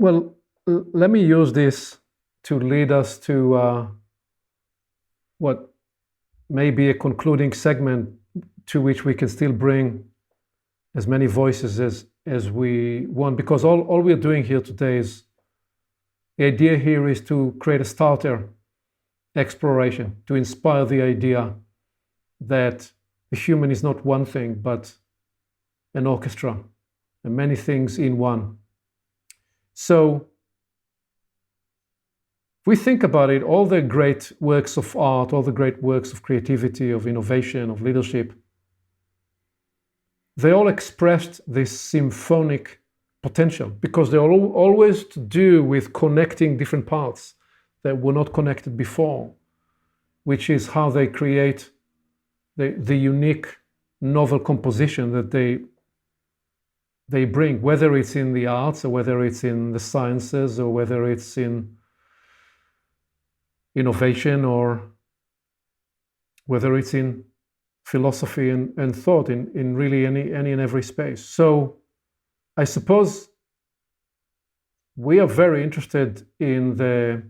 Well, let me use this to lead us to what may be a concluding segment to which we can still bring as many voices as we want, because all we're doing here today is, the idea here is to create a starter exploration, to inspire the idea that the human is not one thing, but an orchestra, and many things in one. So if we think about it, all the great works of art, all the great works of creativity, of innovation, of leadership, they all expressed this symphonic potential, because they're always to do with connecting different parts that were not connected before, which is how they create the unique novel composition that they bring, whether it's in the arts or whether it's in the sciences or whether it's in innovation or whether it's in philosophy and thought, in really any and every space. So I suppose we are very interested in the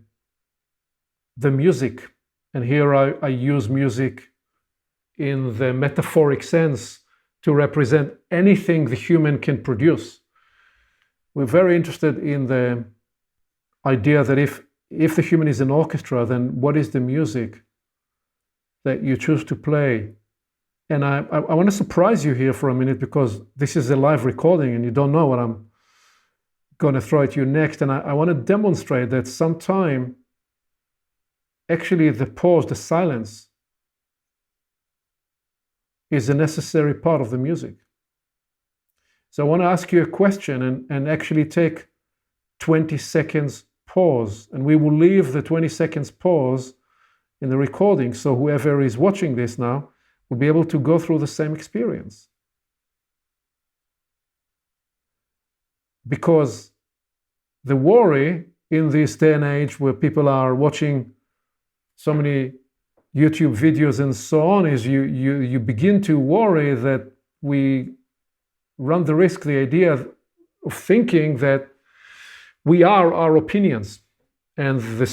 music, and here I use music in the metaphoric sense to represent anything the human can produce. We're very interested in the idea that if the human is an orchestra, then what is the music that you choose to play? And I want to surprise you here for a minute, because this is a live recording and you don't know what I'm going to throw at you next. And I want to demonstrate that sometime, actually, the pause, the silence, is a necessary part of the music. So I want to ask you a question and actually take 20 seconds pause, and we will leave the 20 seconds pause in the recording, so whoever is watching this now will be able to go through the same experience. Because the worry in this day and age where people are watching so many YouTube videos and so on is you begin to worry that we run the risk, the idea of thinking that we are our opinions, and the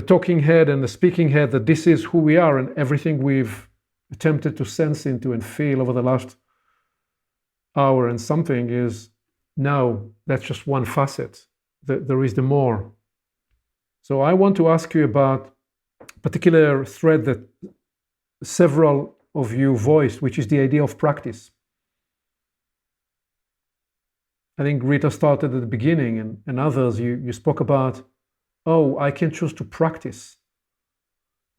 talking head and the speaking head, that this is who we are, and everything we've attempted to sense into and feel over the last hour and something is, no, that's just one facet. There is the more. So I want to ask you about a particular thread that several of you voiced, which is the idea of practice. I think Rita started at the beginning, and others, you spoke about, I can choose to practice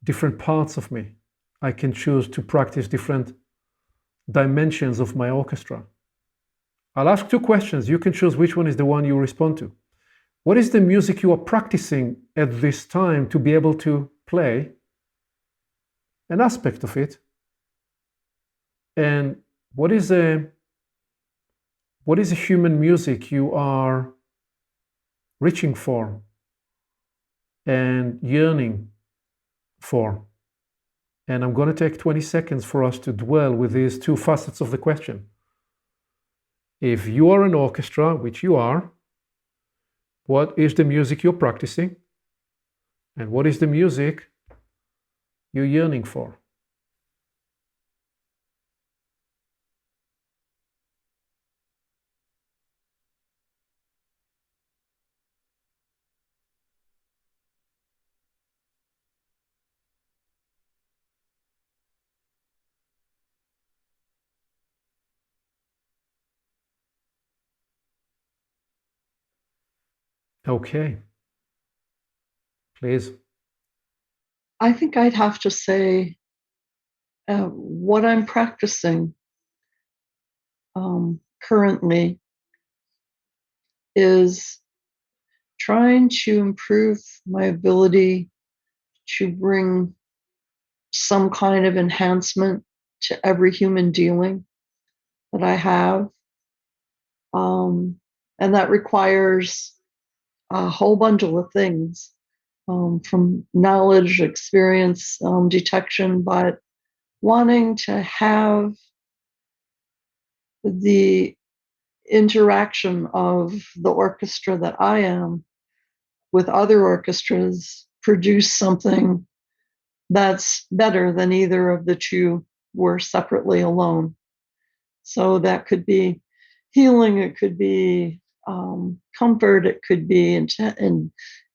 different parts of me. I can choose to practice different dimensions of my orchestra. I'll ask two questions. You can choose which one is the one you respond to. What is the music you are practicing at this time to be able to play an aspect of it? And what is a human music you are reaching for and yearning for? And I'm going to take 20 seconds for us to dwell with these two facets of the question. If you are an orchestra, which you are, what is the music you're practicing? And what is the music you're yearning for? Okay. Please. I think I'd have to say what I'm practicing currently is trying to improve my ability to bring some kind of enhancement to every human dealing that I have. And that requires a whole bundle of things, from knowledge, experience, detection, but wanting to have the interaction of the orchestra that I am with other orchestras produce something that's better than either of the two were separately alone. So that could be healing, it could be comfort, it could be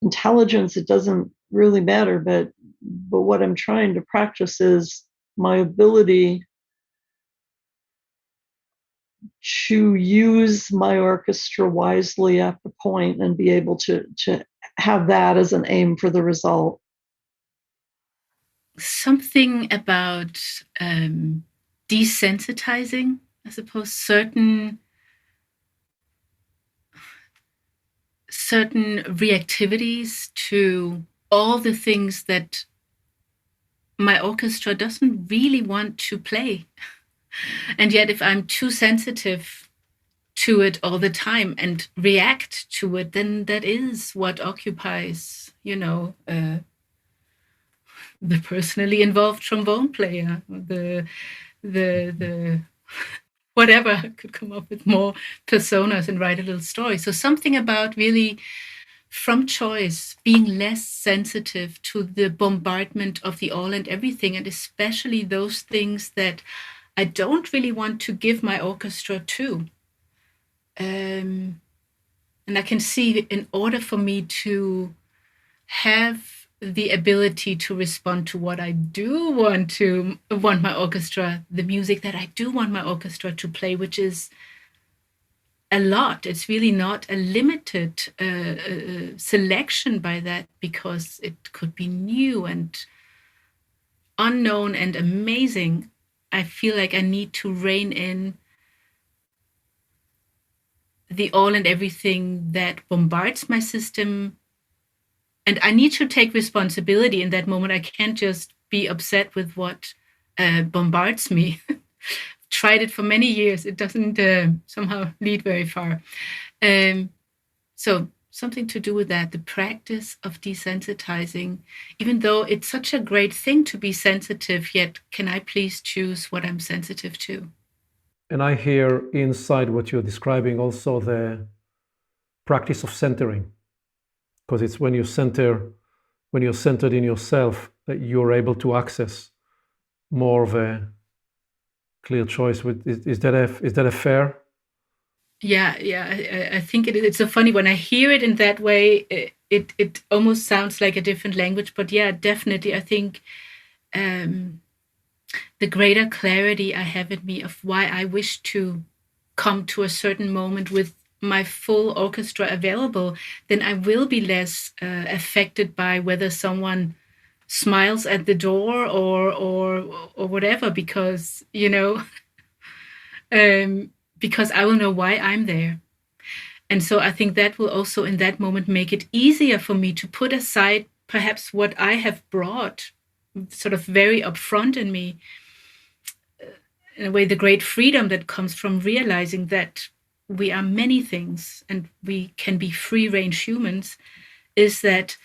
intelligence. It doesn't really matter, but what I'm trying to practice is my ability to use my orchestra wisely at the point and be able to have that as an aim for the result. Something about desensitizing, I suppose, certain reactivities to all the things that my orchestra doesn't really want to play. And yet, if I'm too sensitive to it all the time and react to it, then that is what occupies, the personally involved trombone player, the whatever. I could come up with more personas and write a little story. So something about really, from choice, being less sensitive to the bombardment of the all and everything, and especially those things that I don't really want to give my orchestra to. And I can see, in order for me to have the ability to respond to what I do want my orchestra, the music that I do want my orchestra to play, which is a lot. It's really not a limited selection by that, because it could be new and unknown and amazing. I feel like I need to rein in the all and everything that bombards my system. And I need to take responsibility in that moment. I can't just be upset with what bombards me. Tried it for many years. It doesn't somehow lead very far. So something to do with that, the practice of desensitizing, even though it's such a great thing to be sensitive, yet can I please choose what I'm sensitive to? And I hear inside what you're describing also the practice of centering, because it's when you're centered in yourself that you're able to access more of a clear choice. Is that a fair? Yeah, I think it is. It's so funny when I hear it in that way. It almost sounds like a different language, but yeah, definitely. I think the greater clarity I have in me of why I wish to come to a certain moment with my full orchestra available, then I will be less affected by whether someone smiles at the door or whatever, because because I will know why I'm there. And so I think that will also in that moment make it easier for me to put aside perhaps what I have brought sort of very upfront in me. In a way, the great freedom that comes from realizing that we are many things and we can be free range humans is that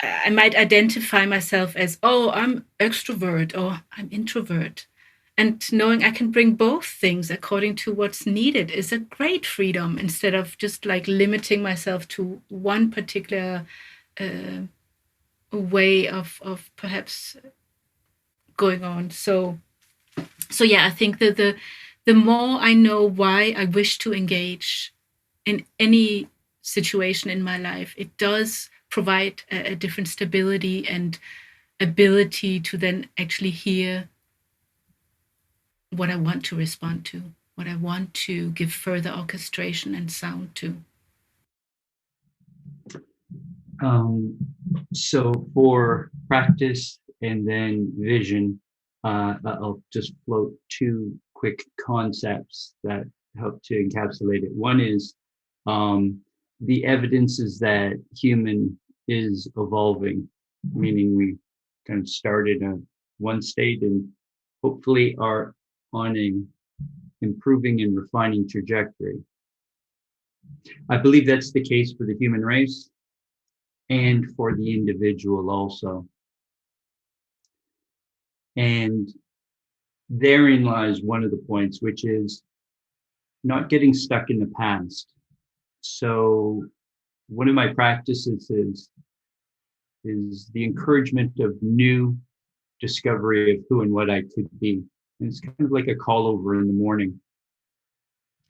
I might identify myself as, oh, I'm extrovert or I'm introvert. And knowing I can bring both things according to what's needed is a great freedom, instead of just like limiting myself to one particular way of perhaps going on. So yeah, I think that the more I know why I wish to engage in any situation in my life, it does provide a different stability and ability to then actually hear what I want to respond to, what I want to give further orchestration and sound to. So for practice and then vision, I'll just float two quick concepts that help to encapsulate it. One is the evidence is that human is evolving, meaning we kind of started at one state and hopefully are on a improving and refining trajectory. I believe that's the case for the human race and for the individual also. And therein lies one of the points, which is not getting stuck in the past. So one of my practices is the encouragement of new discovery of who and what I could be. And it's kind of like a call over in the morning,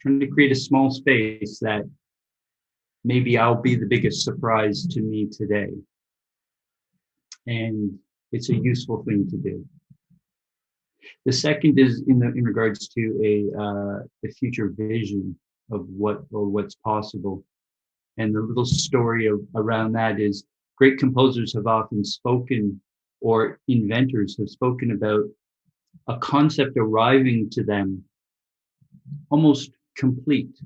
trying to create a small space that maybe I'll be the biggest surprise to me today. And it's a useful thing to do. The second is in regards to a future vision of what's possible. And the little story around that is great composers have often spoken, or inventors have spoken about a concept arriving to them almost complete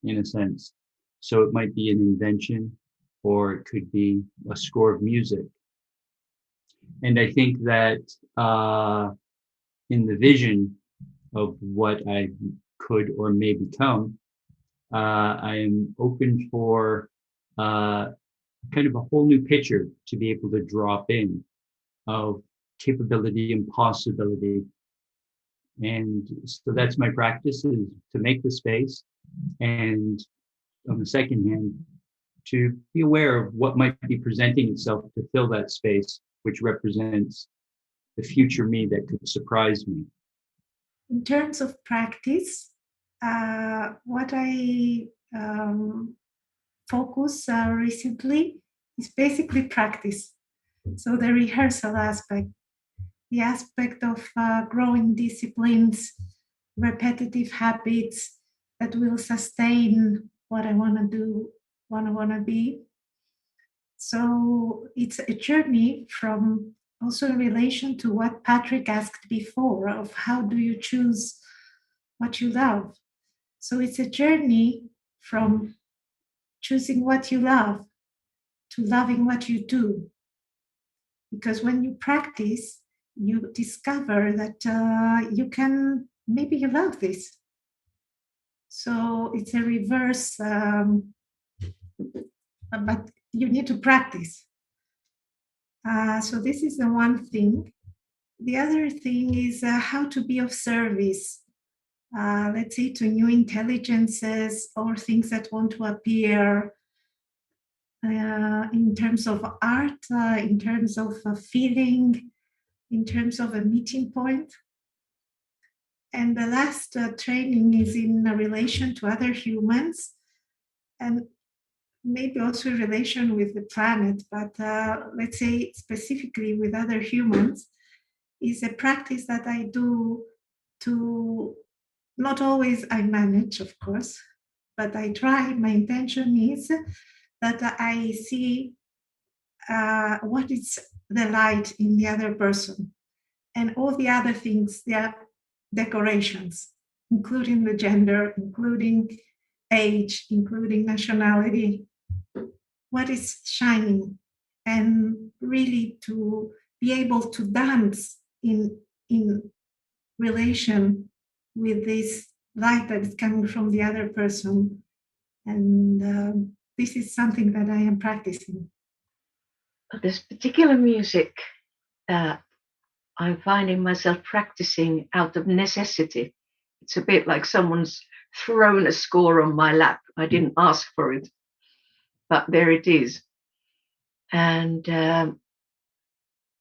in a sense. So it might be an invention, or it could be a score of music. And I think that in the vision of what I could or may become, I am open for kind of a whole new picture to be able to drop in of capability and possibility. And so that's my practice, is to make the space, and on the second hand, to be aware of what might be presenting itself to fill that space, which represents the future me that could surprise me. In terms of practice, what I focus recently is basically practice. So the rehearsal aspect, the aspect of growing disciplines, repetitive habits that will sustain what I want to do, what I want to be. So it's a journey from, also in relation to what Patrick asked before, of how do you choose what you love. So it's a journey from choosing what you love to loving what you do. Because when you practice, you discover that maybe you love this. So it's a reverse, but you need to practice. So this is the one thing. The other thing is how to be of service, let's say, to new intelligences or things that want to appear, in terms of art, in terms of feeling, in terms of a meeting point. And the last training is in relation to other humans, and maybe also in relation with the planet, but let's say specifically with other humans, is a practice that I do to, not always I manage, of course, but I try. My intention is that I see what is the light in the other person, and all the other things, they are decorations, including the gender, including age, including nationality, what is shining, and really to be able to dance in relation with this light that is coming from the other person. And this is something that I am practicing. This particular music that I'm finding myself practicing out of necessity. It's a bit like someone's thrown a score on my lap. I didn't ask for it, but there it is. And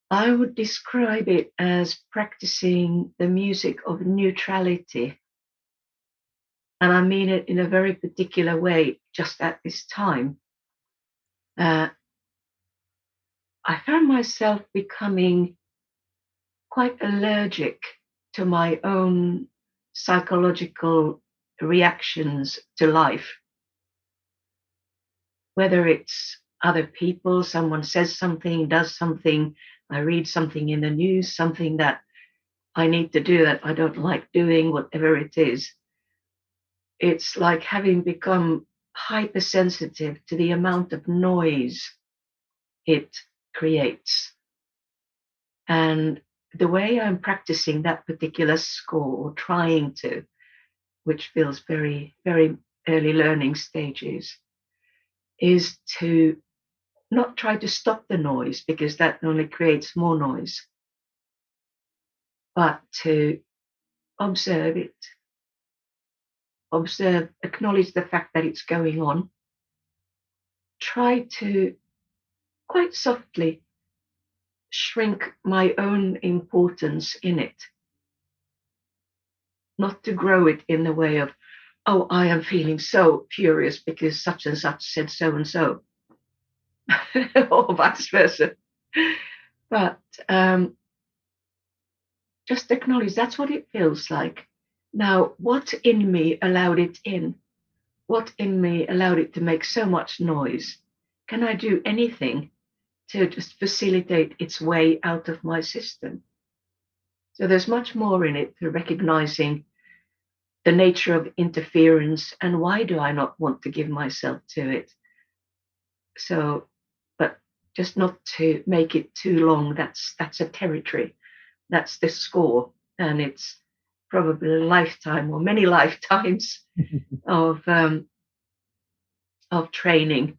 I would describe it as practicing the music of neutrality. And I mean it in a very particular way just at this time. I found myself becoming quite allergic to my own psychological reactions to life. Whether it's other people, someone says something, does something, I read something in the news, something that I need to do that I don't like doing, whatever it is. It's like having become hypersensitive to the amount of noise it creates. And the way I'm practicing that particular score, or trying to, which feels very, very early learning stages, is to not try to stop the noise, because that only creates more noise, but to observe it, observe, acknowledge the fact that it's going on, try to quite softly shrink my own importance in it, not to grow it in the way of, oh, I am feeling so furious because such and such said so and so, or vice versa. But just acknowledge that's what it feels like. Now, what in me allowed it in? What in me allowed it to make so much noise? Can I do anything to just facilitate its way out of my system? So there's much more in it to recognizing the nature of interference and why do I not want to give myself to it. So, but just not to make it too long. That's a territory. That's the score. And it's probably a lifetime or many lifetimes of training.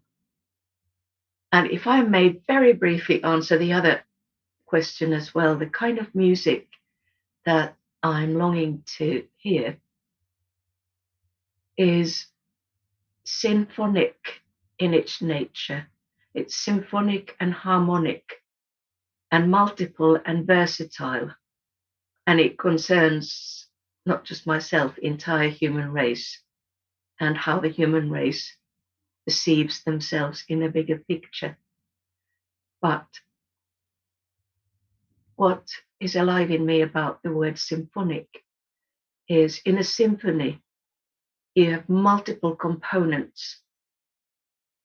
And if I may very briefly answer the other question as well, the kind of music that I'm longing to hear is symphonic in its nature. It's symphonic and harmonic and multiple and versatile. And it concerns not just myself, entire human race, and how the human race perceives themselves in a bigger picture. But what is alive in me about the word symphonic is in a symphony, you have multiple components.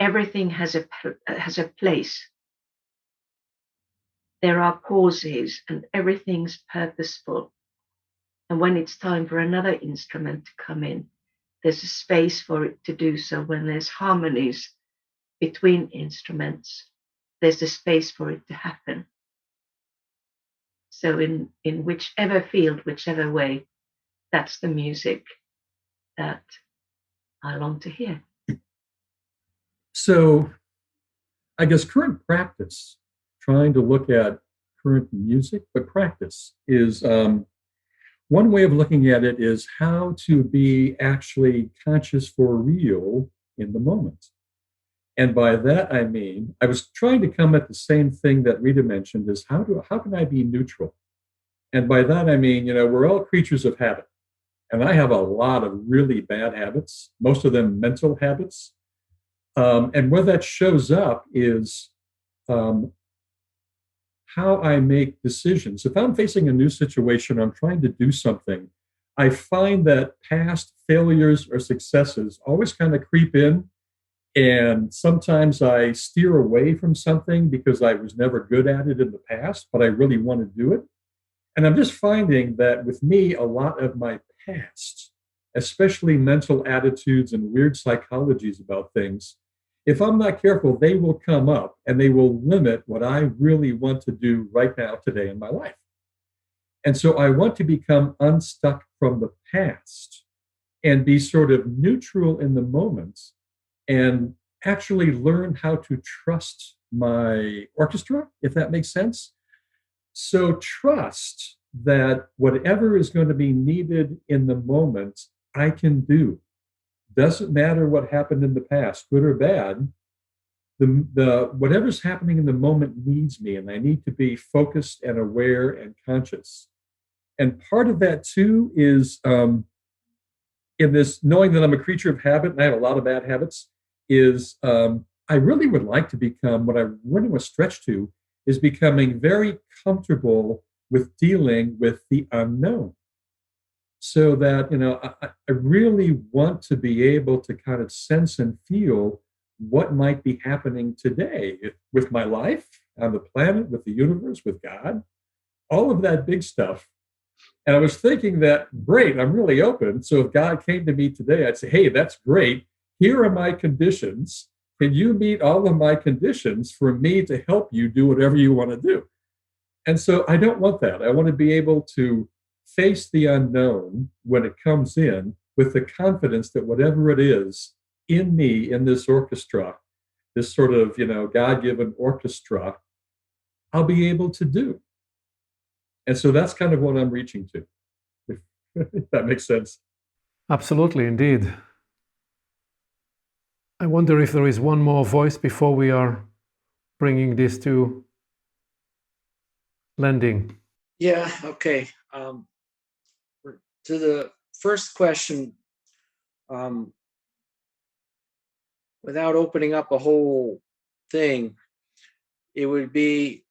Everything has a place. There are pauses and everything's purposeful. And when it's time for another instrument to come in, there's a space for it to do so. When there's harmonies between instruments, there's a space for it to happen. So in whichever field, whichever way, that's the music that I long to hear. So I guess current practice, trying to look at current music, but practice is one way of looking at it is how to be actually conscious for real in the moment. And by that, I mean, I was trying to come at the same thing that Rita mentioned is how can I be neutral? And by that, I mean, we're all creatures of habit. And I have a lot of really bad habits, most of them mental habits. And where that shows up is how I make decisions. If I'm facing a new situation, I'm trying to do something, I find that past failures or successes always kind of creep in. And sometimes I steer away from something because I was never good at it in the past, but I really want to do it. And I'm just finding that with me, a lot of my past, especially mental attitudes and weird psychologies about things, if I'm not careful, they will come up and they will limit what I really want to do right now, today in my life. And so I want to become unstuck from the past and be sort of neutral in the moment and actually learn how to trust my orchestra, if that makes sense. So trust that whatever is going to be needed in the moment, I can do. Doesn't matter what happened in the past, good or bad. The whatever's happening in the moment needs me, and I need to be focused and aware and conscious. And part of that too is in this knowing that I'm a creature of habit, and I have a lot of bad habits. Is I really would like to become what I really want to stretch to is becoming very comfortable with dealing with the unknown. So that, I really want to be able to kind of sense and feel what might be happening today with my life, on the planet, with the universe, with God, all of that big stuff. And I was thinking that, great, I'm really open. So if God came to me today, I'd say, hey, that's great. Here are my conditions. Can you meet all of my conditions for me to help you do whatever you want to do? And so I don't want that. I want to be able to face the unknown when it comes in with the confidence that whatever it is in me, in this orchestra, this sort of, God-given orchestra, I'll be able to do. And so that's kind of what I'm reaching to, if that makes sense. Absolutely, indeed. I wonder if there is one more voice before we are bringing this to landing. Yeah, okay. To the first question, without opening up a whole thing, it would be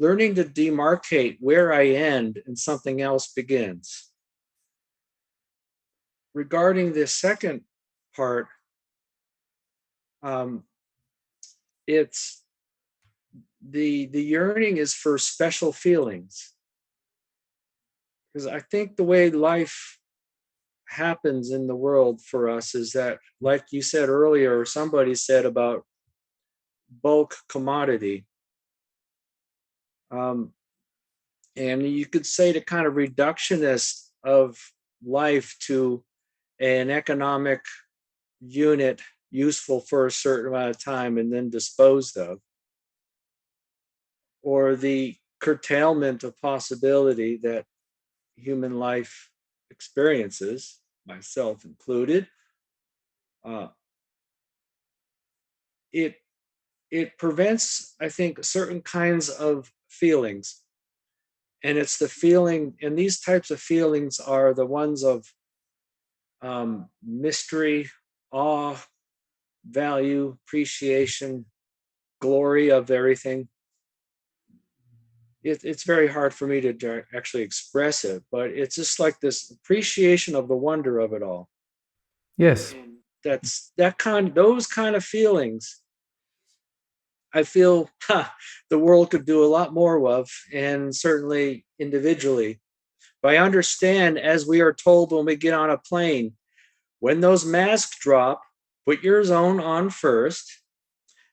learning to demarcate where I end and something else begins. Regarding the second part, it's the yearning is for special feelings, because I think the way life happens in the world for us is that, like you said earlier, or somebody said about bulk commodity, and you could say the kind of reductionist of life to an economic unit useful for a certain amount of time and then disposed of, or the curtailment of possibility that human life experiences, myself included. It prevents, I think, certain kinds of feelings. And it's the feeling, and these types of feelings are the ones of mystery, awe, value, appreciation, glory of everything. It's very hard for me to actually express it, but it's just like this appreciation of the wonder of it all. Yes. And those kind of feelings, I feel the world could do a lot more of, and certainly individually. But I understand, as we are told when we get on a plane, when those masks drop, put yours own on first,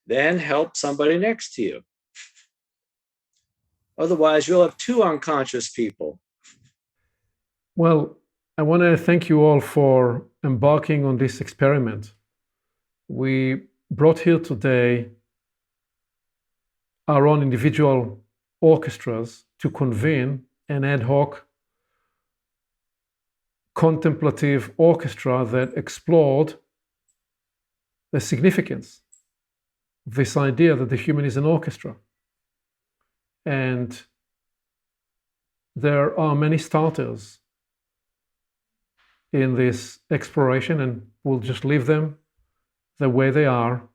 then help somebody next to you. Otherwise, you'll have two unconscious people. Well, I want to thank you all for embarking on this experiment. We brought here today our own individual orchestras to convene an ad hoc contemplative orchestra that explored the significance of this idea that the human is an orchestra. And there are many starters in this exploration, and we'll just leave them the way they are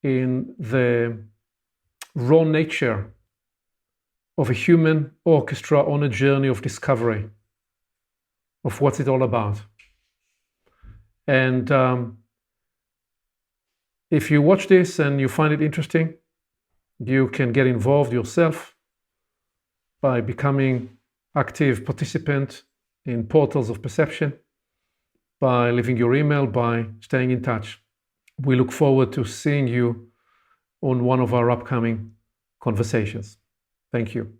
in the raw nature of a human orchestra on a journey of discovery of what's it all about. And if you watch this and you find it interesting, you can get involved yourself by becoming active participant in portals of perception, by leaving your email, by staying in touch. We look forward to seeing you on one of our upcoming conversations. Thank you.